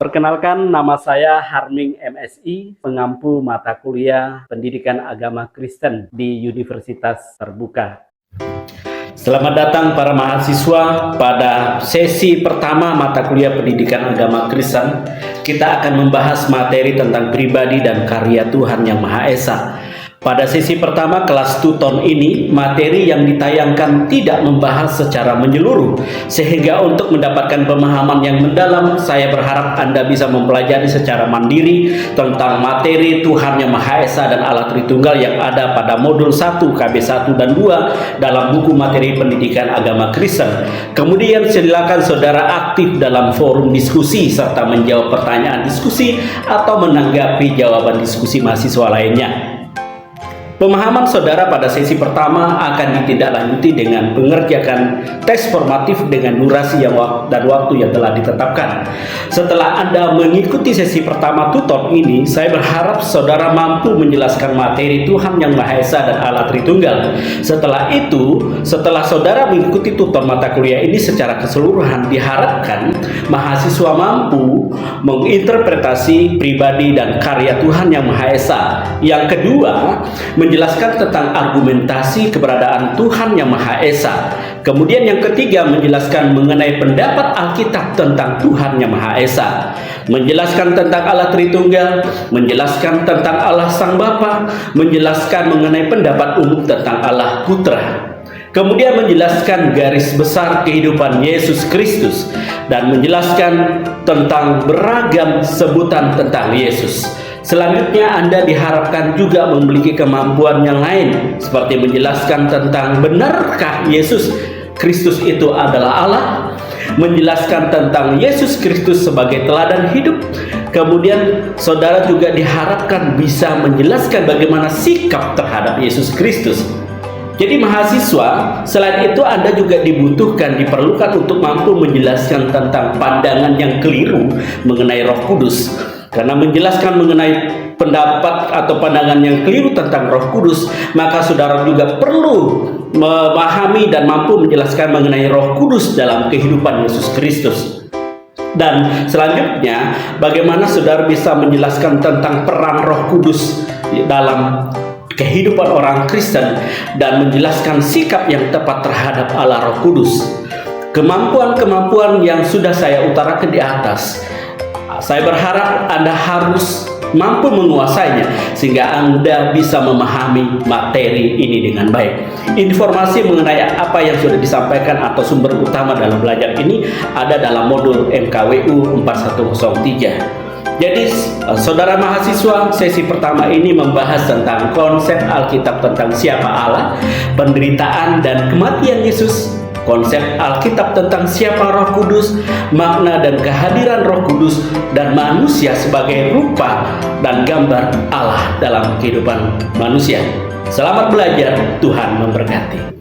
Perkenalkan, nama saya Harming MSI, pengampu mata kuliah Pendidikan Agama Kristen di Universitas Terbuka. Selamat datang para mahasiswa pada sesi pertama mata kuliah Pendidikan Agama Kristen. Kita akan membahas materi tentang pribadi dan karya Tuhan Yang Maha Esa. Pada sesi pertama kelas 2 ton ini, materi yang ditayangkan tidak membahas secara menyeluruh, sehingga untuk mendapatkan pemahaman yang mendalam, saya berharap Anda bisa mempelajari secara mandiri tentang materi Tuhan Yang Maha Esa dan Allah Tritunggal yang ada pada modul 1, KB 1 dan 2 dalam buku materi Pendidikan Agama Kristen. Kemudian silakan saudara aktif dalam forum diskusi serta menjawab pertanyaan diskusi atau menanggapi jawaban diskusi mahasiswa lainnya. Pemahaman saudara pada sesi pertama akan ditindaklanjuti dengan mengerjakan tes formatif dengan durasi dan waktu yang telah ditetapkan. Setelah Anda mengikuti sesi pertama tutor ini, saya berharap saudara mampu menjelaskan materi Tuhan Yang Maha Esa dan Allah Tritunggal. Setelah itu, setelah saudara mengikuti tutor mata kuliah ini secara keseluruhan, diharapkan mahasiswa mampu menginterpretasi pribadi dan karya Tuhan Yang Maha Esa. Yang kedua, menjelaskan tentang argumentasi keberadaan Tuhan Yang Maha Esa. Kemudian yang ketiga, menjelaskan mengenai pendapat Alkitab tentang Tuhan Yang Maha Esa. Menjelaskan tentang Allah Tritunggal, menjelaskan tentang Allah Sang Bapa, menjelaskan mengenai pendapat umum tentang Allah Putra. Kemudian menjelaskan garis besar kehidupan Yesus Kristus dan menjelaskan tentang beragam sebutan tentang Yesus. Selanjutnya Anda diharapkan juga memiliki kemampuan yang lain, seperti menjelaskan tentang benarkah Yesus Kristus itu adalah Allah, menjelaskan tentang Yesus Kristus sebagai teladan hidup. Kemudian saudara juga diharapkan bisa menjelaskan bagaimana sikap terhadap Yesus Kristus. Jadi mahasiswa, selain itu Anda juga diperlukan untuk mampu menjelaskan tentang pandangan yang keliru mengenai Roh Kudus. Karena menjelaskan mengenai pendapat atau pandangan yang keliru tentang Roh Kudus, maka saudara juga perlu memahami dan mampu menjelaskan mengenai Roh Kudus dalam kehidupan Yesus Kristus. Dan selanjutnya, bagaimana saudara bisa menjelaskan tentang peran Roh Kudus dalam kehidupan orang Kristen dan menjelaskan sikap yang tepat terhadap Allah Roh Kudus. Kemampuan-kemampuan yang sudah saya utarakan di atas, saya berharap Anda harus mampu menguasainya sehingga Anda bisa memahami materi ini dengan baik. Informasi mengenai apa yang sudah disampaikan atau sumber utama dalam belajar ini ada dalam modul MKWU 4103. Jadi, saudara mahasiswa, sesi pertama ini membahas tentang konsep Alkitab tentang siapa Allah, penderitaan dan kematian Yesus, konsep Alkitab tentang siapa Roh Kudus, makna dan kehadiran Roh Kudus, dan manusia sebagai rupa dan gambar Allah dalam kehidupan manusia. Selamat belajar, Tuhan memberkati.